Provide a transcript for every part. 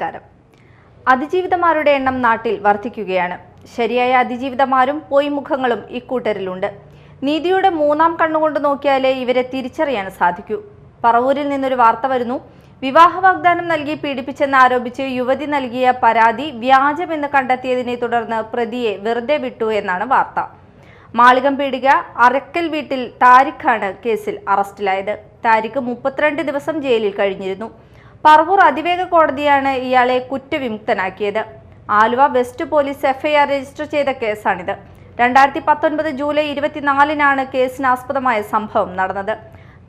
നമസ്കാരം. അതിജീവിതമാരുടെ എണ്ണം നാട്ടിൽ വർദ്ധിക്കുകയാണ്. ശരിയായ അതിജീവിതമാരും പൊയ്മുഖങ്ങളും ഇക്കൂട്ടരിലുണ്ട്. നീതിയുടെ മൂന്നാം കണ്ണുകൊണ്ട് നോക്കിയാലേ ഇവരെ തിരിച്ചറിയാൻ സാധിക്കൂ. പറവൂരിൽ നിന്നൊരു വാർത്ത വരുന്നു. വിവാഹ വാഗ്ദാനം നൽകി പീഡിപ്പിച്ചെന്ന് ആരോപിച്ച് യുവതി നൽകിയ പരാതി വ്യാജമെന്ന് കണ്ടെത്തിയതിനെ തുടർന്ന് പ്രതിയെ വെറുതെ വിട്ടു എന്നാണ് വാർത്ത. മാളികം പീടിക അറക്കൽ വീട്ടിൽ താരിഖാണ് കേസിൽ അറസ്റ്റിലായത്. താരിഖ് 32 ദിവസം ജയിലിൽ കഴിഞ്ഞിരുന്നു. പറവൂർ അതിവേഗ കോടതിയാണ് ഇയാളെ കുറ്റവിമുക്തനാക്കിയത്. Aluva west police FIR register ചെയ്ത കേസാണിത്. 2019 ജൂലൈ 24-നാണ് കേസിനാസ്പദമായ സംഭവം നടന്നത്.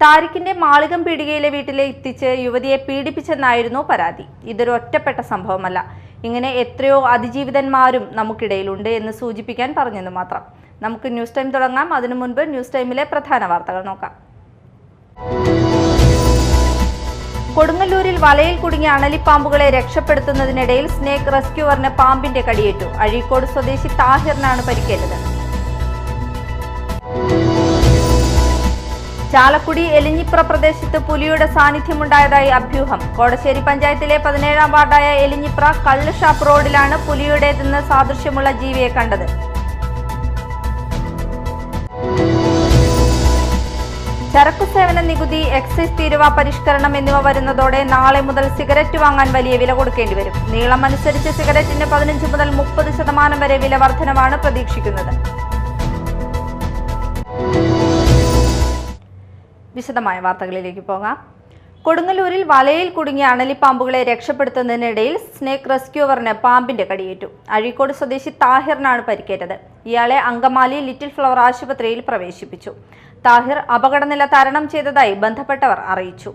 താരിഖിന്റെ മാളികം പീടികയിലെ വീട്ടിലെ എത്തിച്ച് യുവതിയെ പീഡിപ്പിച്ചെന്നായിരുന്നു പരാതി. ഇതൊരു ഒറ്റപ്പെട്ട സംഭവമല്ല. ഇങ്ങനെ എത്രയോ അതിജീവിതന്മാരും നമുക്കിടയിലുണ്ട് എന്ന് സൂചിപ്പിക്കാൻ പറഞ്ഞെന്ന് മാത്രം. നമുക്ക് ന്യൂസ് ടൈം തുടങ്ങാം. അതിനു മുൻപ് ന്യൂസ് ടൈമിലെ പ്രധാന വാർത്തകൾ നോക്കാം. കൊടുങ്ങല്ലൂരിൽ വലയിൽ കുടുങ്ങിയ അണലിപ്പാമ്പുകളെ രക്ഷപ്പെടുത്തുന്നതിനിടയിൽ സ്നേക്ക് റെസ്ക്യൂവറിന് പാമ്പിന്റെ കടിയേറ്റു. അഴീക്കോട് സ്വദേശി താഹിറിനാണ് പരിക്കേറ്റത്. ചാലക്കുടി എലിഞ്ഞിപ്ര പ്രദേശത്ത് പുലിയുടെ സാന്നിധ്യമുണ്ടായതായി അഭ്യൂഹം. കോടശ്ശേരി പഞ്ചായത്തിലെ 17-ാം വാർഡായ എലിഞ്ഞിപ്ര കള്ളുഷാപ്പ് റോഡിലാണ് പുലിയുടേതെന്ന് സാദൃശ്യമുള്ള ജീവിയെ കണ്ടത്. ചരക്കു സേവന നികുതി, എക്സൈസ് തീരുവ പരിഷ്കരണം എന്നിവ വരുന്നതോടെ നാളെ മുതൽ സിഗരറ്റ് വാങ്ങാൻ വലിയ വില കൊടുക്കേണ്ടി വരും. നീളം അനുസരിച്ച് സിഗരറ്റിന് 15 മുതൽ 30% വരെ വില വർധനവാണ് പ്രതീക്ഷിക്കുന്നത്. വിശദമായ വാർത്തകളിലേക്ക് പോകാം. കൊടുങ്ങല്ലൂരിൽ വലയിൽ കുടുങ്ങിയ അണലിപ്പാമ്പുകളെ രക്ഷപ്പെടുത്തുന്നതിനിടയിൽ സ്നേക്ക് റെസ്ക്യൂവറിന് പാമ്പിന്റെ കടിയേറ്റു. അഴീക്കോട് സ്വദേശി താഹിറിനാണ് പരിക്കേറ്റത്. ഇയാളെ അങ്കമാലി ലിറ്റിൽ ഫ്ലവർ ആശുപത്രിയിൽ പ്രവേശിപ്പിച്ചു. താഹിർ അപകടനില തരണം ചെയ്തതായി ബന്ധപ്പെട്ടവർ അറിയിച്ചു.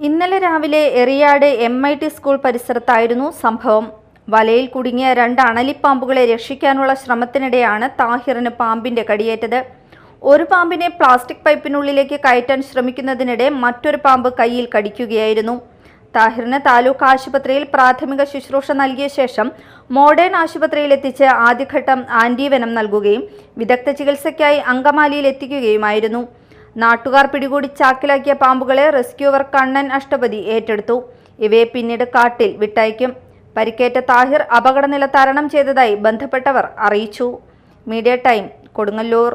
ഇന്നലെ രാവിലെ എറിയാട് MIT സ്കൂൾ പരിസരത്തായിരുന്നു സംഭവം. വലയിൽ കുടുങ്ങിയ 2 അണലിപ്പാമ്പുകളെ രക്ഷിക്കാനുള്ള ശ്രമത്തിനിടെയാണ് താഹിറിന് പാമ്പിന്റെ കടിയേറ്റത്. ഒരു പാമ്പിനെ പ്ലാസ്റ്റിക് പൈപ്പിനുള്ളിലേക്ക് കയറ്റാൻ ശ്രമിക്കുന്നതിനിടെ മറ്റൊരു പാമ്പ് കയ്യിൽ കടിക്കുകയായിരുന്നു. താഹിറിന് താലൂക്ക് ആശുപത്രിയിൽ പ്രാഥമിക ശുശ്രൂഷ നൽകിയ ശേഷം മോഡേൺ ആശുപത്രിയിൽ എത്തിച്ച് ആദ്യഘട്ടം ആന്റിവെനം നൽകുകയും വിദഗ്ധ ചികിത്സയ്ക്കായി അങ്കമാലിയിൽ എത്തിക്കുകയുമായിരുന്നു. നാട്ടുകാർ പിടികൂടി ചാക്കിലാക്കിയ പാമ്പുകളെ റെസ്ക്യൂവർ കണ്ണൻ അഷ്ടപതി ഏറ്റെടുത്തു. ഇവയെ പിന്നീട് കാട്ടിൽ വിട്ടയക്കും. പരിക്കേറ്റ താഹിർ അപകടനില തരണം ചെയ്തതായി ബന്ധപ്പെട്ടവർ അറിയിച്ചു. Media time, Kodungallur.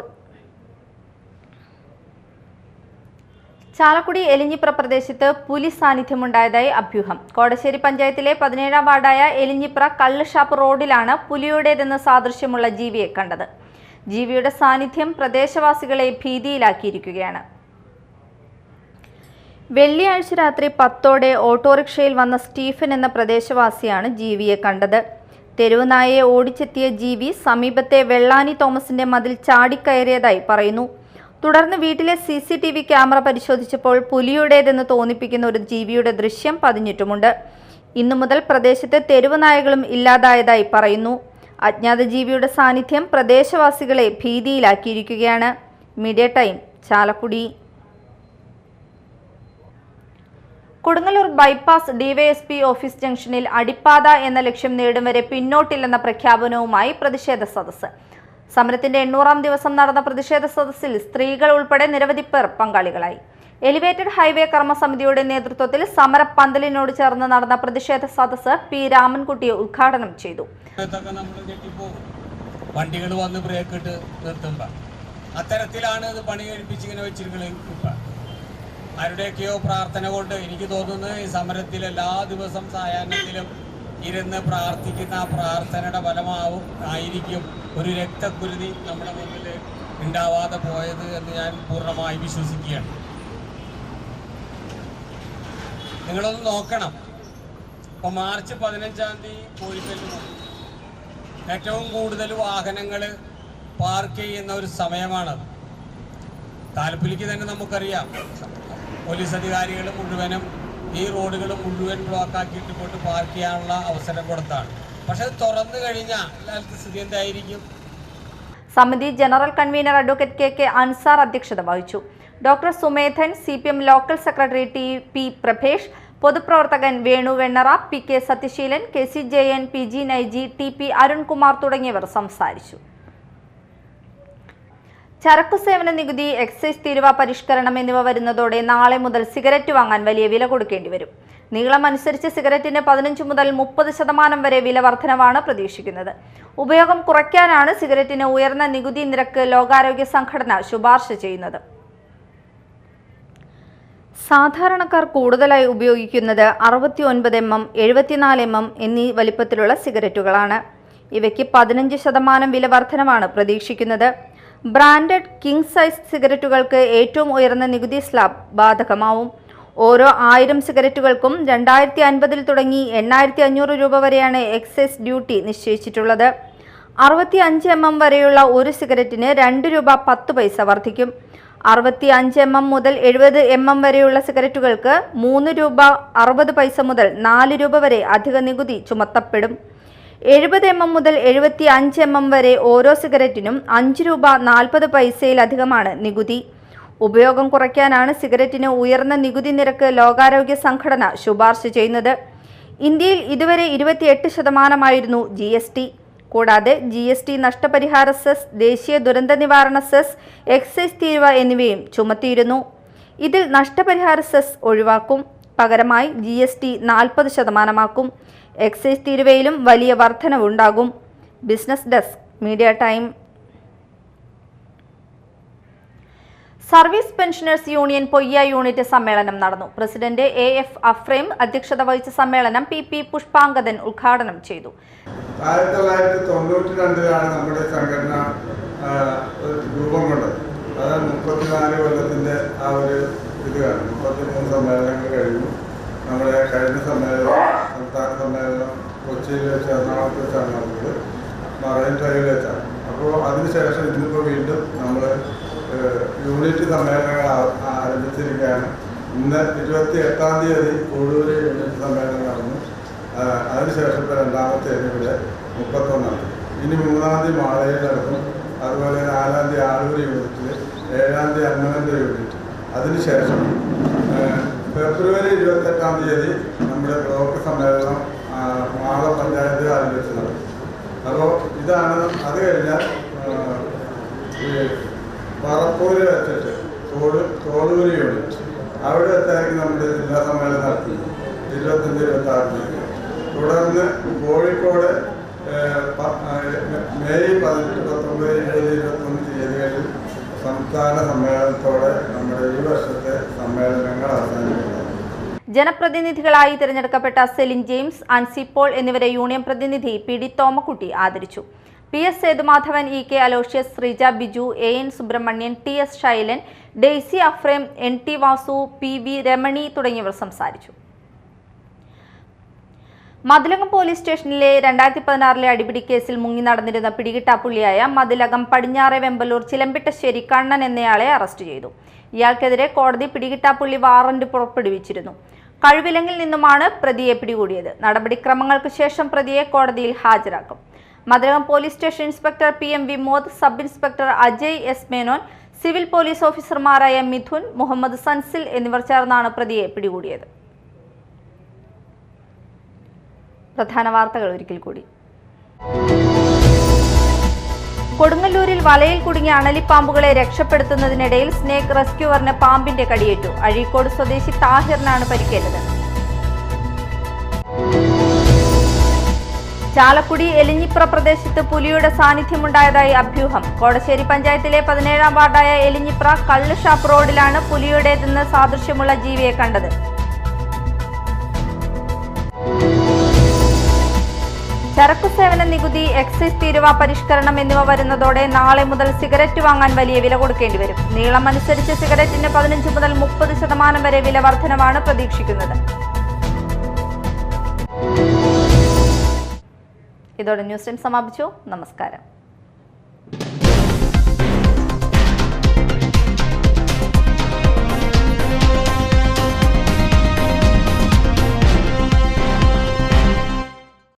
ചാലക്കുടി എലിഞ്ഞിപ്ര പ്രദേശത്ത് പുലി സാന്നിധ്യമുണ്ടായതായി അഭ്യൂഹം. കോടശ്ശേരി പഞ്ചായത്തിലെ 17-ാം വാർഡായ എലിഞ്ഞിപ്ര കള്ളുഷാപ്പ് റോഡിലാണ് പുലിയുടേതെന്ന് സാദൃശ്യമുള്ള ജീവിയെ കണ്ടത്. ജീവിയുടെ സാന്നിധ്യം പ്രദേശവാസികളെ ഭീതിയിലാക്കിയിരിക്കുകയാണ്. വെള്ളിയാഴ്ച രാത്രി 10ഓടെ ഓട്ടോറിക്ഷയിൽ വന്ന സ്റ്റീഫൻ എന്ന പ്രദേശവാസിയാണ് ജീവിയെ കണ്ടത്. തെരുവ് നായയെ ഓടിച്ചെത്തിയ ജീവി സമീപത്തെ വെള്ളാനി തോമസിന്റെ മതിൽ ചാടിക്കയറിയതായി പറയുന്നു. തുടർന്ന് വീട്ടിലെ CCTV ക്യാമറ പരിശോധിച്ചപ്പോൾ പുലിയുടേതെന്ന് തോന്നിപ്പിക്കുന്ന ഒരു ജീവിയുടെ ദൃശ്യം പതിഞ്ഞിട്ടുമുണ്ട്. ഇന്നു മുതൽ പ്രദേശത്തെ തെരുവ് നായകളും ഇല്ലാതായതായി പറയുന്നു. അജ്ഞാത ജീവിയുടെ സാന്നിധ്യം പ്രദേശവാസികളെ ഭീതിയിലാക്കിയിരിക്കുകയാണ്. Media time, Chalakudy. Kodungallur bypass DYSP office ജംഗ്ഷനിൽ അടിപ്പാത എന്ന ലക്ഷ്യം നേടും വരെ പിന്നോട്ടില്ലെന്ന പ്രഖ്യാപനവുമായി പ്രതിഷേധ സദസ്സ്. സമരത്തിന്റെ 800-ാം ദിവസം നടന്ന പ്രതിഷേധ സദസ്സിൽ സ്ത്രീകൾ ഉൾപ്പെടെ നിരവധി പേർ പങ്കാളികളായി. എലിവേറ്റഡ് ഹൈവേ കർമ്മസമിതിയുടെ നേതൃത്വത്തിൽ സമരപ്പന്തലിനോട് ചേർന്ന് നടന്ന പ്രതിഷേധ സദസ്സ് P. രാമൻകുട്ടി ഉദ്ഘാടനം ചെയ്തു. വണ്ടികൾ വന്ന് ബ്രേക്ക് ഇട്ട് നിർത്തുമ്പോൾ അത്തരത്തിലാണ് ഇത് പണി കഴിപ്പിച്ചിങ്ങനെ വെച്ചിരിക്കുന്നത്. ആരുടെയൊക്കെയോ പ്രാർത്ഥന കൊണ്ട് എനിക്ക് തോന്നുന്നത് ഈ സമരത്തിൽ എല്ലാ ദിവസം സായാഹ്നത്തിലും ഇരുന്ന് പ്രാർത്ഥിക്കുന്ന ആ പ്രാർത്ഥനയുടെ ആയിരിക്കും ഒരു രക്തക്കുരുതി നമ്മുടെ മുന്നിൽ ഉണ്ടാവാതെ പോയത് എന്ന് ഞാൻ പൂർണ്ണമായി വിശ്വസിക്കുകയാണ്. നിങ്ങളൊന്ന് നോക്കണം. ഇപ്പോൾ മാർച്ച് 15-ാം തീയതി കോഴിക്കല്ല് ഏറ്റവും കൂടുതൽ വാഹനങ്ങൾ പാർക്ക് ചെയ്യുന്ന ഒരു സമയമാണത്. താലപ്പൊലിക്ക് തന്നെ നമുക്കറിയാം, പോലീസ് അധികാരികൾ മുഴുവനും ഈ റോഡുകൾ മുഴുവൻ ബ്ലോക്കാക്കിയിട്ട് കൊണ്ട് പാർക്ക് ചെയ്യാനുള്ള അവസരം കൊടുത്താണ്. പക്ഷെ അത് തുറന്നു കഴിഞ്ഞാൽ സ്ഥിതി എന്തായിരിക്കും? സമിതി general convener advocate KK Ansar അധ്യക്ഷത വഹിച്ചു. Doctor Sumedhan, CPM local secretary TP Prabhesh, പൊതുപ്രവർത്തകൻ Venu Vennara, PK Sathyaseelan, KC Jayan, PG Naiji, TP Arunkumar തുടങ്ങിയവർ സംസാരിച്ചു. ചരക്കു സേവന നികുതി, എക്സൈസ് തീരുവ പരിഷ്കരണം എന്നിവ വരുന്നതോടെ നാളെ മുതൽ സിഗരറ്റ് വാങ്ങാൻ വലിയ വില കൊടുക്കേണ്ടി വരും. നീളം അനുസരിച്ച് സിഗരറ്റിന് 15 മുതൽ 30% വരെ വില വർധനവാണ് പ്രതീക്ഷിക്കുന്നത്. ഉപയോഗം കുറയ്ക്കാനാണ് സിഗരറ്റിന് ഉയർന്ന നികുതി നിരക്ക് ലോകാരോഗ്യ സംഘടന ശുപാർശ ചെയ്യുന്നത്. സാധാരണക്കാർ കൂടുതലായി ഉപയോഗിക്കുന്നത് 69 mm, 74 mm എന്നീ വലിപ്പത്തിലുള്ള സിഗരറ്റുകളാണ്. ഇവയ്ക്ക് 15% വില വർധനവാണ് പ്രതീക്ഷിക്കുന്നത്. ബ്രാൻഡഡ് കിങ് സൈസ് സിഗരറ്റുകൾക്ക് ഏറ്റവും ഉയർന്ന നികുതി സ്ലാബ് ബാധകമാവും. ഓരോ 1000 സിഗരറ്റുകൾക്കും 2050 തുടങ്ങി 8500 രൂപ വരെയാണ് എക്സൈസ് ഡ്യൂട്ടി നിശ്ചയിച്ചിട്ടുള്ളത്. 65 mm വരെയുള്ള ഒരു സിഗരറ്റിന് 2 രൂപ 10 പൈസ വർദ്ധിക്കും. 65 mm മുതൽ 70 mm വരെയുള്ള സിഗരറ്റുകൾക്ക് 3 രൂപ 60 പൈസ മുതൽ 4 രൂപ വരെ അധിക നികുതി ചുമത്തപ്പെടും. 70 mm മുതൽ 75 mm വരെ ഓരോ സിഗരറ്റിനും 5 രൂപ 40 പൈസയിലധികമാണ് നികുതി. ഉപയോഗം കുറയ്ക്കാനാണ് സിഗരറ്റിന് ഉയർന്ന നികുതി നിരക്ക് ലോകാരോഗ്യ സംഘടന ശുപാർശ ചെയ്യുന്നത്. ഇന്ത്യയിൽ ഇതുവരെ 28% GST. കൂടാതെ GST, നഷ്ടപരിഹാര സെസ്, ദേശീയ ദുരന്ത നിവാരണ സെസ്, എക്സൈസ് തീരുവ എന്നിവയും ചുമത്തിയിരുന്നു. ഇതിൽ നഷ്ടപരിഹാര സെസ് ഒഴിവാക്കും. പകരമായി GST 40% എക്സൈസ് തീരുവയിലും വലിയ വർധനവുണ്ടാകും. Business desk, media time. Service pensioners union Poyya unit സമ്മേളനം നടന്നു. പ്രസിഡന്റ് AF അഫ്രേം അധ്യക്ഷത വഹിച്ച സമ്മേളനം PP പുഷ്പാങ്കദൻ ഉദ്ഘാടനം ചെയ്തു. 1992 നമ്മുടെ സംഘടന രൂപം കൊണ്ടത്. അത് 34 കൊല്ലത്തിൻ്റെ ആ ഒരു ഇത് കാണും. 33 സമ്മേളനങ്ങൾ കഴിഞ്ഞു. നമ്മുടെ കഴിഞ്ഞ സമ്മേളനം, സംസ്ഥാന സമ്മേളനം കൊച്ചിയിൽ വെച്ച്, എറണാകുളത്ത് വെച്ചാണ് നടന്നത്, മറൈൻ ഡ്രൈവിൽ വെച്ചാണ്. അപ്പോൾ അതിനുശേഷം ഇന്നിപ്പോൾ വീണ്ടും നമ്മൾ യൂണിറ്റ് സമ്മേളനങ്ങൾ ആരംഭിച്ചിരിക്കുകയാണ്. ഇന്ന് 28-ാം തീയതി കോഴൂർ യൂണിറ്റ് സമ്മേളനം നടന്നു. അതിനുശേഷം ഇപ്പോൾ രണ്ടാമത്തെ ഇവിടെ 31-ാം തീയതി, ഇനി 3-ാം തീയതി മാളയിൽ നടക്കും. അതുപോലെ 4-ാം തീയതി ആളൂർ യൂണിറ്റിൽ, 7-ാം തീയതി അന്നമൻ്റെ യൂണിറ്റ്. അതിനുശേഷം ഫെബ്രുവരി 28-ാം തീയതി നമ്മുടെ ബ്ലോക്ക് സമ്മേളനം മാള പഞ്ചായത്ത് ഹാളിൽ വെച്ച് നടക്കും. അപ്പോൾ ഇതാണ്. അത് കഴിഞ്ഞാൽ പറപ്പൂര് വെച്ചിട്ട് തോളൂർ യൂണിറ്റ് അവിടെ വെച്ചായിരിക്കും നമ്മുടെ ജില്ലാ സമ്മേളനം നടത്തുന്നത് 25-26 തീയതി. തുടർന്ന് കോഴിക്കോട് മെയ് 18, 19, 20, 21 തീയതികളിൽ സംസ്ഥാന സമ്മേളനത്തോടെ നമ്മുടെ ഈ വർഷത്തെ സമ്മേളനങ്ങൾ അവസാനിക്കുന്നു. ജനപ്രതിനിധികളായി തിരഞ്ഞെടുക്കപ്പെട്ട സെലിൻ ജെയിംസ്, അൻസി പോൾ എന്നിവരെ യൂണിയൻ പ്രതിനിധി PD തോമക്കുട്ടി ആദരിച്ചു. PS Sethumadhavan, EK Aloysius, Sreeja Biju, AN Subramanian, TS Shailan, Daisy Aphrem, NT Vasu, PV Ramani തുടങ്ങിയവർ സംസാരിച്ചു. മതിലകം പോലീസ് സ്റ്റേഷനിലെ 2016 അടിപിടി കേസിൽ മുങ്ങി നടന്നിരുന്ന പിടികിട്ടാപ്പുള്ളിയായ മതിലകം പടിഞ്ഞാറെ വെമ്പലൂർ ചിലമ്പിട്ടശ്ശേരി കണ്ണൻ എന്നയാളെ അറസ്റ്റ് ചെയ്തു. ഇയാൾക്കെതിരെ കോടതി പിടികിട്ടാപ്പുള്ളി വാറന്റ് പുറപ്പെടുവിച്ചിരുന്നു. കഴിവിലങ്ങിൽ നിന്നുമാണ് പ്രതിയെ പിടികൂടിയത്. നടപടിക്രമങ്ങൾക്ക് ശേഷം പ്രതിയെ കോടതിയിൽ ഹാജരാക്കും. Mathilakam police station inspector PM Vimod, sub inspector Ajay S Menon, civil police ഓഫീസർമാരായ മിഥുൻ, മുഹമ്മദ് സൻസിൽ എന്നിവർ ചേർന്നാണ് പ്രതിയെ പിടികൂടിയത്. പ്രധാന വാർത്തകൾ ഒരിക്കൽ കൂടി. കൊടുങ്ങല്ലൂരിൽ വലയിൽ കുടുങ്ങിയ അണലിപ്പാമ്പുകളെ രക്ഷപ്പെടുത്തുന്നതിനിടയിൽ സ്നേക്ക് റെസ്ക്യൂവറിന് പാമ്പിന്റെ കടിയേറ്റു. അഴീക്കോട് സ്വദേശി താഹിറിനാണ് പരിക്കേറ്റത്. ചാലക്കുടി എലിഞ്ഞിപ്ര പ്രദേശത്ത് പുലിയുടെ സാന്നിധ്യമുണ്ടായതായി അഭ്യൂഹം. കോടശ്ശേരി പഞ്ചായത്തിലെ 17-ാം വാർഡായ എലിഞ്ഞിപ്ര കള്ളുഷാപ്പ് റോഡിലാണ് പുലിയുടേതെന്ന് സാദൃശ്യമുള്ള ജീവിയെ കണ്ടത്. ചരക്കു സേവന നികുതി, എക്സൈസ് തീരുവ പരിഷ്കരണം എന്നിവ വരുന്നതോടെ നാളെ മുതൽ സിഗരറ്റ് വാങ്ങാൻ വലിയ വില കൊടുക്കേണ്ടി വരും. നീളം അനുസരിച്ച് സിഗരറ്റിന് 15 മുതൽ 30% വരെ വില വർധനവാണ് പ്രതീക്ഷിക്കുന്നത്. ഇതോടെ ന്യൂസ് ടൈം സമാപിച്ചു. നമസ്കാരം.